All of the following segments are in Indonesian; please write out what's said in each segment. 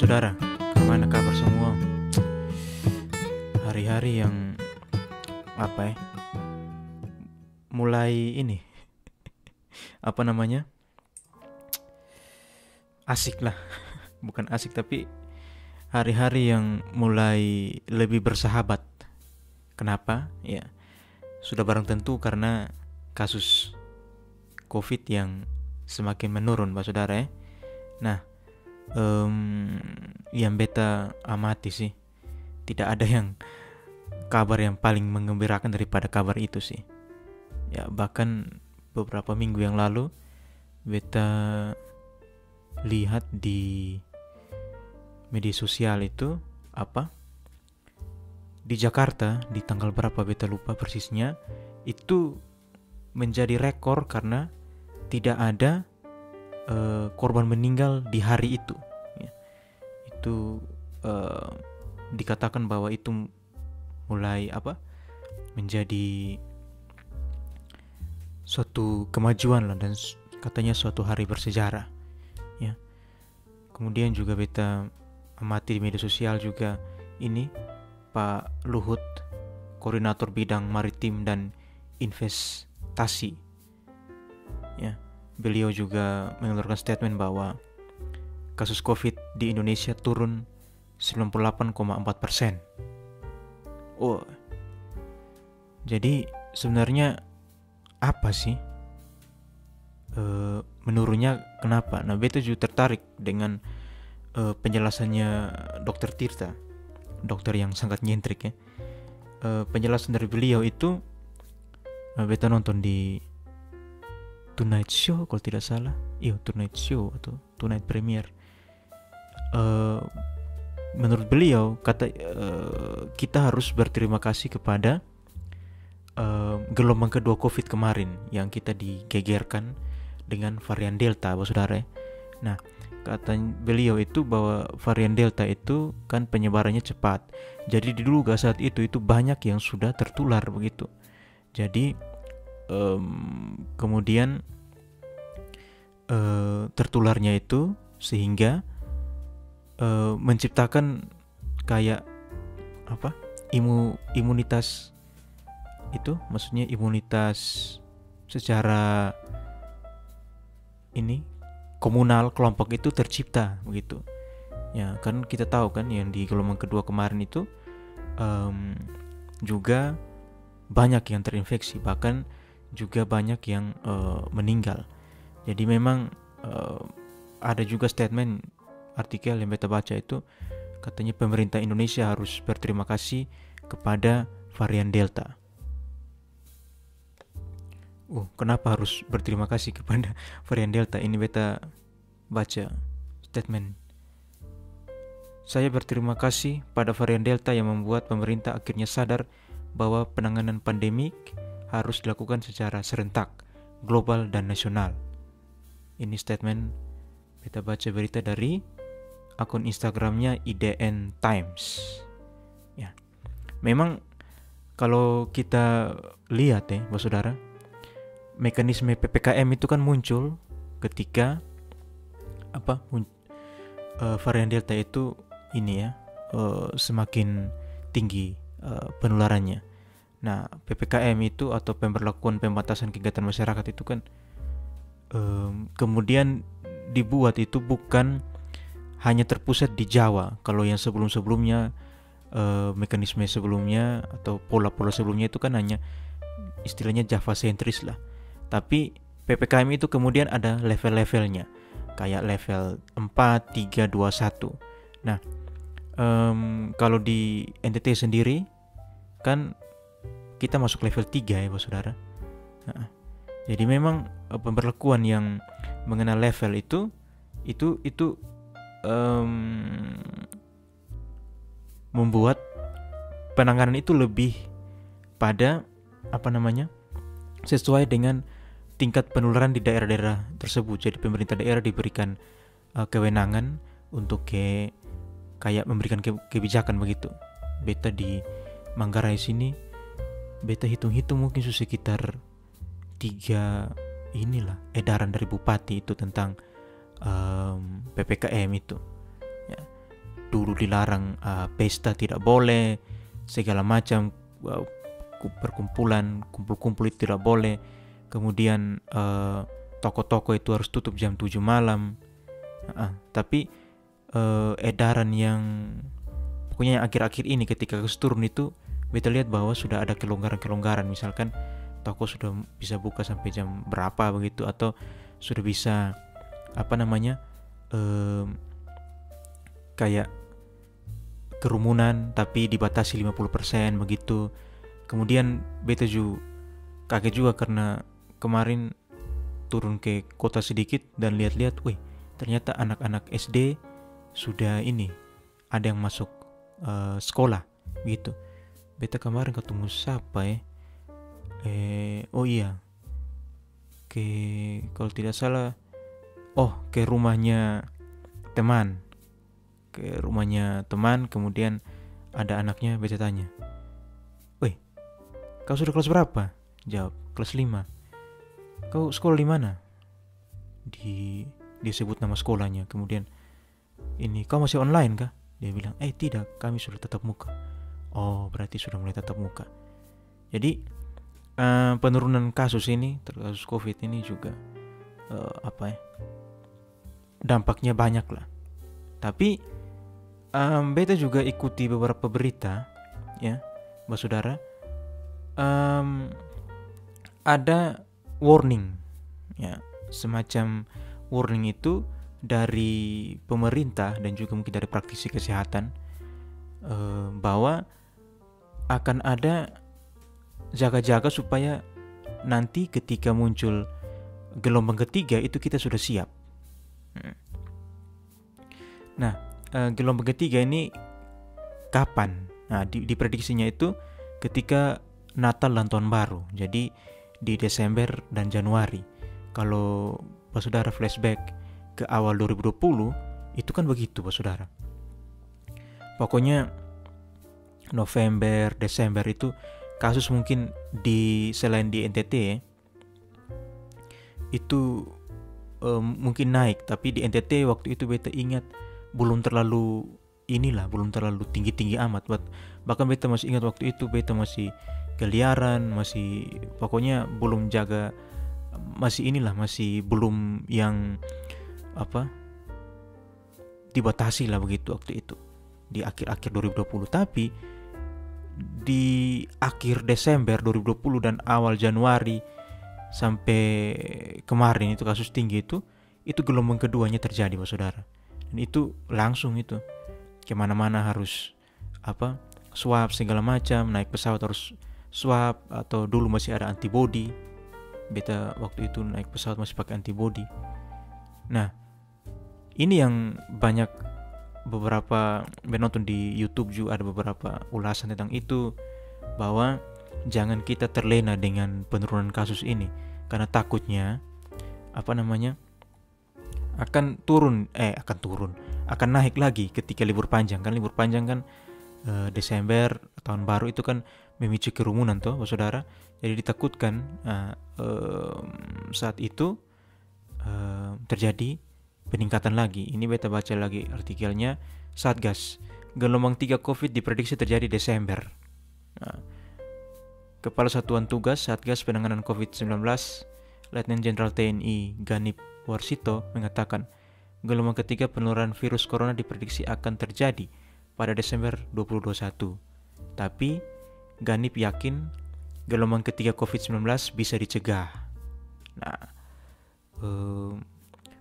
saudara, gimana kabar semua? Hari-hari yang apa ya? Mulai ini apa namanya? Asik lah. Bukan asik tapi hari-hari yang mulai lebih bersahabat. Kenapa? Ya, sudah barang tentu karena kasus COVID yang semakin menurun, Pak Saudara ya. Nah, yang beta amati sih, tidak ada yang kabar yang paling menggembirakan daripada kabar itu sih. Ya, bahkan beberapa minggu yang lalu beta lihat di media sosial itu di Jakarta di tanggal berapa beta lupa persisnya, itu menjadi rekor karena tidak ada korban meninggal di hari itu ya. Itu dikatakan bahwa itu mulai menjadi suatu kemajuan lah, dan katanya suatu hari bersejarah ya. Kemudian juga beta amati di media sosial juga ini Pak Luhut, koordinator bidang maritim dan investasi ya. Beliau juga mengeluarkan statement bahwa kasus COVID di Indonesia turun 98,4%. Oh, jadi sebenarnya apa sih menurunnya kenapa? Nah, beta juga tertarik dengan penjelasannya Dr. Tirta, dokter yang sangat nyentrik ya. Penjelasan dari beliau itu beta nonton di Tonight Show kalau tidak salah. Iya, Tonight Show atau Tonight Premiere. Menurut beliau kita harus berterima kasih kepada gelombang kedua COVID kemarin yang kita digegerkan dengan varian Delta, saudara. Nah, kata beliau itu bahwa varian Delta itu kan penyebarannya cepat. Jadi diduga saat itu banyak yang sudah tertular begitu. Jadi kemudian tertularnya itu sehingga menciptakan kayak imunitas itu, maksudnya imunitas secara ini komunal, kelompok itu tercipta begitu ya. Kan kita tahu kan yang di gelombang kedua kemarin itu juga banyak yang terinfeksi, bahkan juga banyak yang meninggal. Jadi memang ada juga statement artikel yang beta baca itu, katanya pemerintah Indonesia harus berterima kasih kepada varian Delta. Kenapa harus berterima kasih kepada varian Delta? Ini beta baca statement. Saya berterima kasih pada varian Delta yang membuat pemerintah akhirnya sadar bahwa penanganan pandemik harus dilakukan secara serentak, global dan nasional. Ini statement beta baca berita dari akun Instagramnya IDN Times. Ya, memang kalau kita lihat ya, saudara, mekanisme PPKM itu kan muncul ketika varian Delta itu ini ya semakin tinggi penularannya. Nah, PPKM itu atau pemberlakuan pembatasan kegiatan masyarakat itu kan kemudian dibuat itu bukan hanya terpusat di Jawa. Kalau yang sebelum-sebelumnya mekanisme sebelumnya atau pola-pola sebelumnya itu kan hanya istilahnya Java sentris lah. Tapi PPKM itu kemudian ada level-levelnya, kayak level 4, 3, 2, 1. Nah, kalau di NTT sendiri kan kita masuk level 3 ya, saudara. Jadi memang pemberlakuan yang mengenal level itu membuat penanganan itu lebih pada sesuai dengan tingkat penularan di daerah-daerah tersebut. Jadi pemerintah daerah diberikan kewenangan untuk kayak memberikan kebijakan begitu. Beta di Manggarai sini, beta hitung-hitung mungkin sekitar 3 edaran dari bupati itu tentang PPKM itu ya. dulu dilarang pesta tidak boleh, segala macam perkumpulan, kumpul-kumpul itu tidak boleh. Kemudian toko-toko itu harus tutup jam 7 malam. Tapi edaran yang pokoknya yang akhir-akhir ini ketika kasus turun itu beta lihat bahwa sudah ada kelonggaran-kelonggaran. Misalkan toko sudah bisa buka sampai jam berapa begitu, atau sudah bisa kayak kerumunan tapi dibatasi 50% begitu. Kemudian beta juga kaget juga karena kemarin turun ke kota sedikit dan lihat-lihat, wih, ternyata anak-anak SD sudah ada yang masuk sekolah gitu. Beta kemarin ketemu siapa ya? Oh iya, kalau tidak salah, ke rumahnya teman. Kemudian ada anaknya, beta tanya, weh, kau sudah kelas berapa? Jawab, kelas 5. Kau sekolah di mana? Dia sebut nama sekolahnya. Kemudian, kau masih online kah? Dia bilang, tidak, kami sudah tatap muka. Oh, berarti sudah mulai tatap muka. Jadi penurunan kasus COVID ini juga dampaknya banyak lah. Tapi beta juga ikuti beberapa berita ya, Mbak Saudara. Ada warning ya, semacam warning itu dari pemerintah dan juga mungkin dari praktisi kesehatan bahwa akan ada jaga-jaga supaya nanti ketika muncul gelombang ketiga itu kita sudah siap. Nah, gelombang ketiga ini kapan? Nah, diprediksinya itu ketika Natal dan Tahun Baru. Jadi di Desember dan Januari. Kalau Pak Saudara flashback ke awal 2020, itu kan begitu Pak Saudara. Pokoknya November, Desember itu kasus mungkin selain di NTT itu mungkin naik, tapi di NTT waktu itu beta ingat belum terlalu tinggi-tinggi amat. Bahkan beta masih ingat waktu itu beta masih keliaran, masih pokoknya belum jaga, masih belum yang dibatasi lah begitu waktu itu di akhir-akhir 2020. Tapi di akhir Desember 2020 dan awal Januari sampai kemarin itu kasus tinggi itu gelombang keduanya terjadi Pak Saudara. Dan itu langsung itu kemana-mana harus swab segala macam, naik pesawat harus swab, atau dulu masih ada antibody. Beta waktu itu naik pesawat masih pakai antibody. Nah, ini yang banyak beberapa penonton di YouTube juga ada beberapa ulasan tentang itu, bahwa jangan kita terlena dengan penurunan kasus ini, karena takutnya akan naik lagi ketika libur panjang. Kan libur panjang kan Desember, tahun baru itu kan memicu kerumunan toh Saudara. Jadi ditakutkan saat itu terjadi peningkatan lagi. Ini beta baca lagi artikelnya, Satgas gelombang 3 COVID diprediksi terjadi Desember. Kepala Satuan Tugas Satgas Penanganan COVID-19 Letnan Jenderal TNI Ganip Warsito mengatakan gelombang ketiga penularan virus corona diprediksi akan terjadi pada Desember 2021. Tapi Ganip yakin gelombang ketiga COVID-19 bisa dicegah. Nah,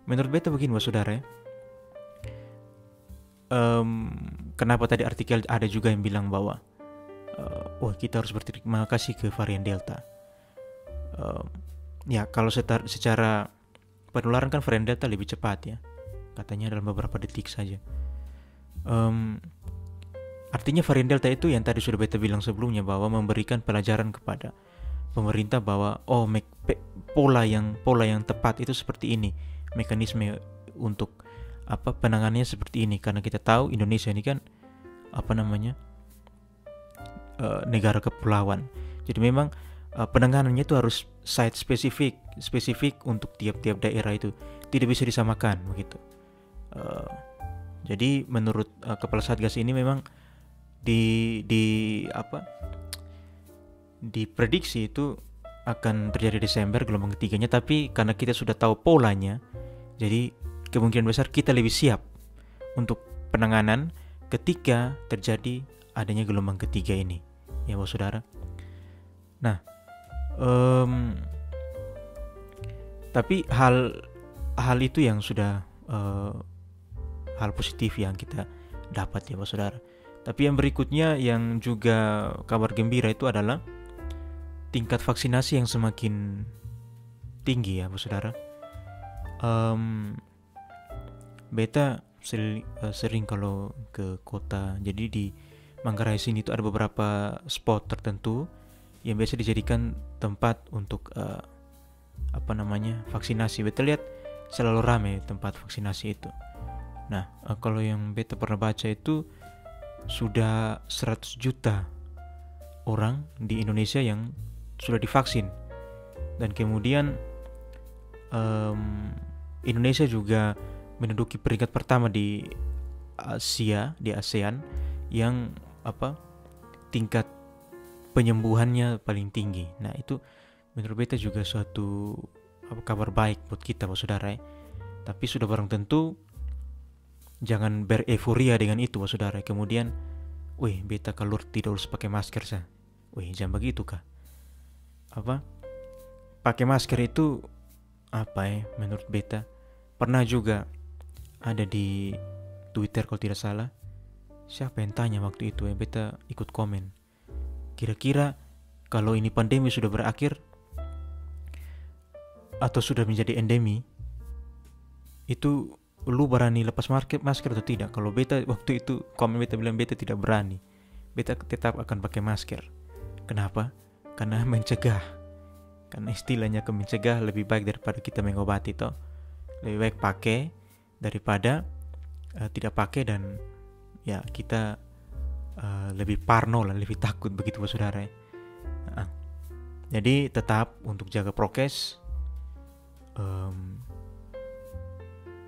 menurut beta begini Mas Saudara ya. Kenapa tadi artikel ada juga yang bilang bahwa kita harus berterima kasih ke varian Delta. Ya kalau secara penularan kan varian Delta lebih cepat ya, katanya dalam beberapa detik saja. Artinya varian Delta itu yang tadi sudah beta bilang sebelumnya, bahwa memberikan pelajaran kepada pemerintah bahwa pola yang tepat itu seperti ini, mekanisme untuk penanganannya seperti ini. Karena kita tahu Indonesia ini kan negara kepulauan, jadi memang penanganannya itu harus site spesifik untuk tiap-tiap daerah, itu tidak bisa disamakan begitu. Jadi menurut Kepala Satgas ini memang di apa diprediksi itu akan terjadi Desember gelombang ketiganya, tapi karena kita sudah tahu polanya, jadi kemungkinan besar kita lebih siap untuk penanganan ketika terjadi adanya gelombang ketiga ini, ya Bapak Saudara. Nah, tapi hal itu yang sudah hal positif yang kita dapat ya Bapak Saudara. Tapi yang berikutnya yang juga kabar gembira itu adalah tingkat vaksinasi yang semakin tinggi ya Bapak Saudara. Beta sering kalau ke kota, jadi di Manggarai sini itu ada beberapa spot tertentu yang biasa dijadikan tempat untuk vaksinasi. Beta lihat selalu ramai tempat vaksinasi itu. Nah, kalau yang beta pernah baca itu sudah 100 juta orang di Indonesia yang sudah divaksin, dan kemudian Indonesia juga menduduki peringkat pertama di Asia, di ASEAN, yang tingkat penyembuhannya paling tinggi. Nah, itu menurut beta juga suatu kabar baik buat kita Bapak Saudara. Tapi sudah barang tentu jangan bereforia dengan itu Bapak Saudara. Kemudian, beta keluar tidak harus pakai masker sah. Jangan begitu kah? Pakai masker itu menurut beta, pernah juga ada di Twitter kalau tidak salah, siapa yang tanya waktu itu, beta ikut komen, kira-kira kalau ini pandemi sudah berakhir atau sudah menjadi endemi, itu lu berani lepas masker atau tidak? Kalau beta waktu itu komen, beta bilang beta tidak berani, beta tetap akan pakai masker. Kenapa? Karena mencegah, karena istilahnya mencegah lebih baik daripada kita mengobati toh. Lebih baik pakai daripada tidak pakai, dan ya kita lebih parno lah, lebih takut begitu Bapak Saudara. Jadi tetap untuk jaga prokes,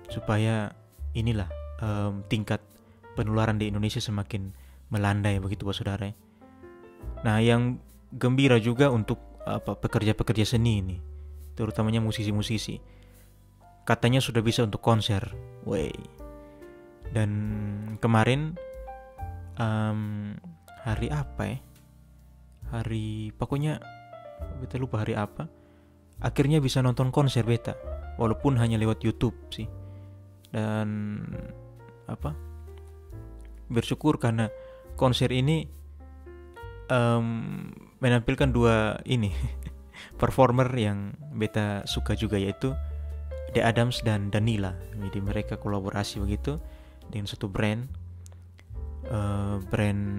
supaya inilah tingkat penularan di Indonesia semakin melandai begitu Bapak Saudara. Nah, yang gembira juga untuk pekerja-pekerja seni ini, terutamanya musisi-musisi, katanya sudah bisa untuk konser. Dan kemarin hari apa hari pokoknya beta lupa hari apa, akhirnya bisa nonton konser beta, walaupun hanya lewat YouTube sih. Dan bersyukur karena konser ini menampilkan dua performer yang beta suka juga, yaitu The Adams dan Danila. Jadi mereka kolaborasi begitu dengan satu brand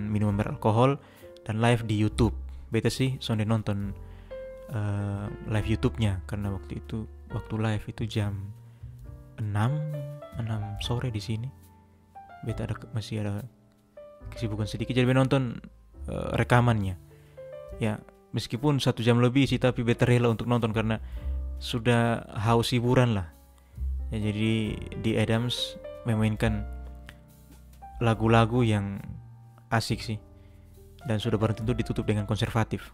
minuman beralkohol, dan live di YouTube. Beta sih sonde nonton live YouTube-nya, karena waktu live itu jam 6 sore di sini. Beta masih ada kesibukan sedikit, jadi beta nonton rekamannya. Ya, meskipun 1 jam lebih sih, tapi beta rela untuk nonton karena sudah haus hiburan lah. Ya, jadi di Adams memainkan lagu-lagu yang asik sih, dan sudah barang tentu ditutup dengan konservatif.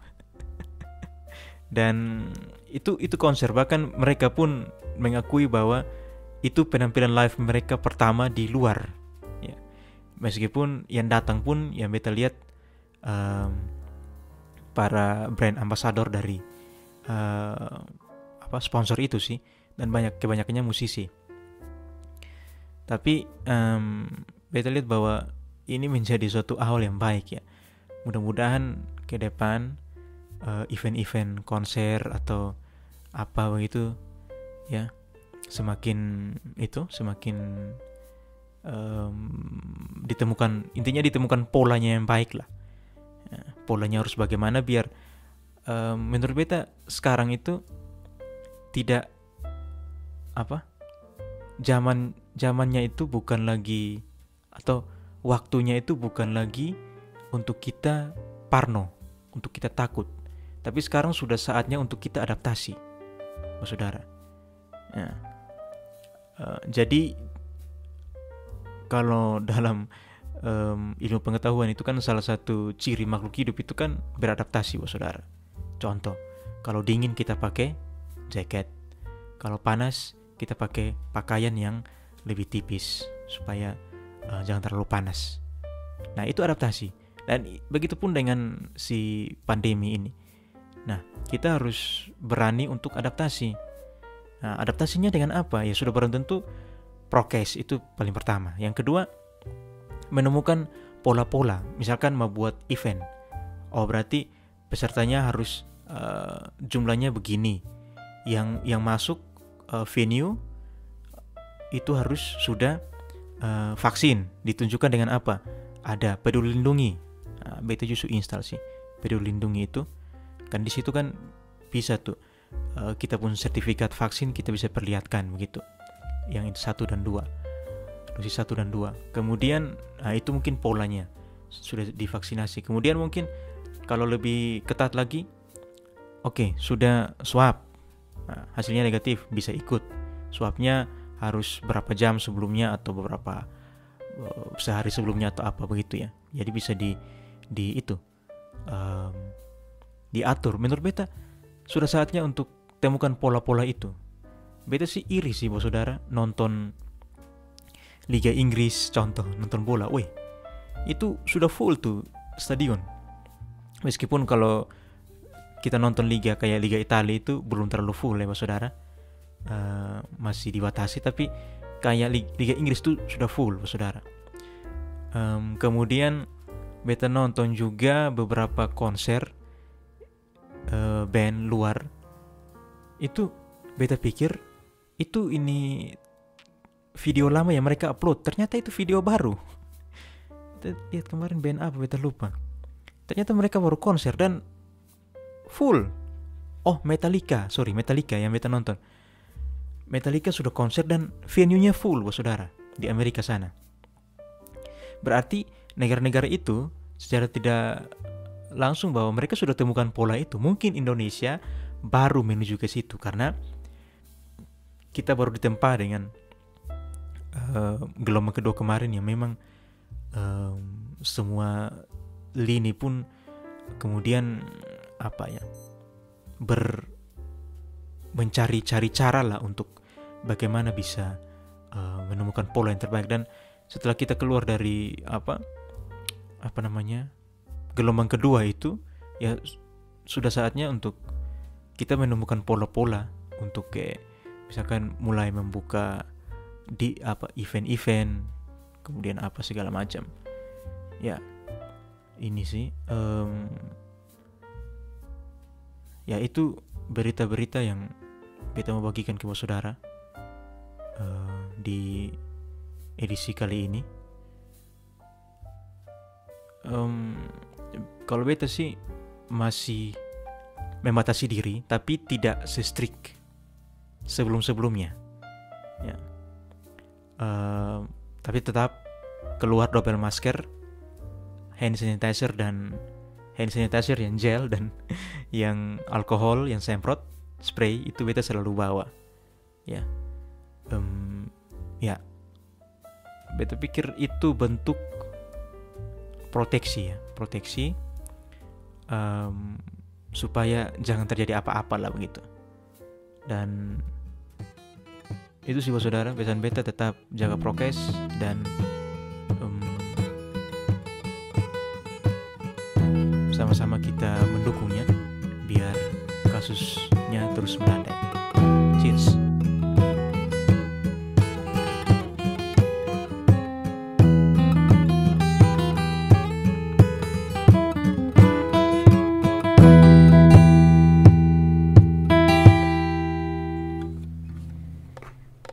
Dan itu konser, bahkan mereka pun mengakui bahwa itu penampilan live mereka pertama di luar. Ya, meskipun yang datang pun yang beta lihat para brand ambassador dari sponsor itu sih, dan kebanyakannya musisi. Tapi beta lihat bahwa ini menjadi suatu awal yang baik ya. Mudah-mudahan ke depan event-event konser atau apa begitu ya, semakin ditemukan polanya yang baik lah. Polanya harus bagaimana biar menurut beta sekarang itu tidak zamannya itu bukan lagi, atau waktunya itu bukan lagi untuk kita parno, untuk kita takut, tapi sekarang sudah saatnya untuk kita adaptasi, saudara. Jadi kalau dalam ilmu pengetahuan itu kan salah satu ciri makhluk hidup itu kan beradaptasi, saudara. Contoh, kalau dingin kita pakai jaket, kalau panas kita pakai pakaian yang lebih tipis supaya jangan terlalu panas. Nah, itu adaptasi. Dan begitupun dengan si pandemi ini. Nah, kita harus berani untuk adaptasi. Nah, adaptasinya dengan apa? Ya sudah barang tentu prokes itu paling pertama. Yang kedua, menemukan pola-pola. Misalkan mau buat event, oh berarti pesertanya harus jumlahnya begini. Yang masuk venue itu harus sudah vaksin. Ditunjukkan dengan apa? Ada Peduli Lindungi. Beta justru install sih Peduli Lindungi itu. Kan di situ kan bisa tuh kita pun sertifikat vaksin kita bisa perlihatkan begitu. Yang 1 dan 2. Dosis 1 dan 2. Kemudian itu mungkin polanya sudah divaksinasi. Kemudian mungkin kalau lebih ketat lagi, oke, sudah swab, hasilnya negatif, bisa ikut. Swabnya harus berapa jam sebelumnya atau beberapa sehari sebelumnya atau apa begitu ya. Jadi bisa diatur. Menurut beta sudah saatnya untuk temukan pola-pola itu. Beta sih iri sih saudara nonton Liga Inggris, contoh nonton bola, itu sudah full tuh stadion. Meskipun kalau kita nonton liga kayak Liga Italia itu belum terlalu full ya saudara, masih dibatasi. Tapi kayak Liga Inggris tuh sudah full saudara. Kemudian beta nonton juga beberapa konser band luar. Itu beta pikir itu ini video lama yang mereka upload, ternyata itu video baru. Lihat kemarin band apa beta lupa. Ternyata mereka baru konser dan full. Oh, Metallica yang beta nonton. Metallica sudah konser dan venue-nya full saudara di Amerika sana. Berarti negara-negara itu secara tidak langsung bahwa mereka sudah temukan pola itu. Mungkin Indonesia baru menuju ke situ karena kita baru ditempa dengan gelombang kedua kemarin yang memang semua lini pun kemudian mencari-cari cara lah untuk bagaimana bisa menemukan pola yang terbaik. Dan setelah kita keluar dari gelombang kedua itu, ya sudah saatnya untuk kita menemukan pola-pola untuk misalkan mulai membuka di event-event, kemudian segala macam. Ya, ini sih ya itu berita-berita yang kita mau bagikan ke saudara di edisi kali ini. Kalau beta sih masih membatasi diri, tapi tidak se-strict sebelum-sebelumnya. Ya. Tapi tetap keluar double masker, hand sanitizer yang gel dan yang alkohol yang semprot spray itu beta selalu bawa. Ya. Ya. Beta pikir itu bentuk proteksi supaya jangan terjadi apa-apa lah begitu. Dan itu sih saudara, pesan beta tetap jaga prokes dan sama-sama kita mendukungnya biar kasusnya terus melandai.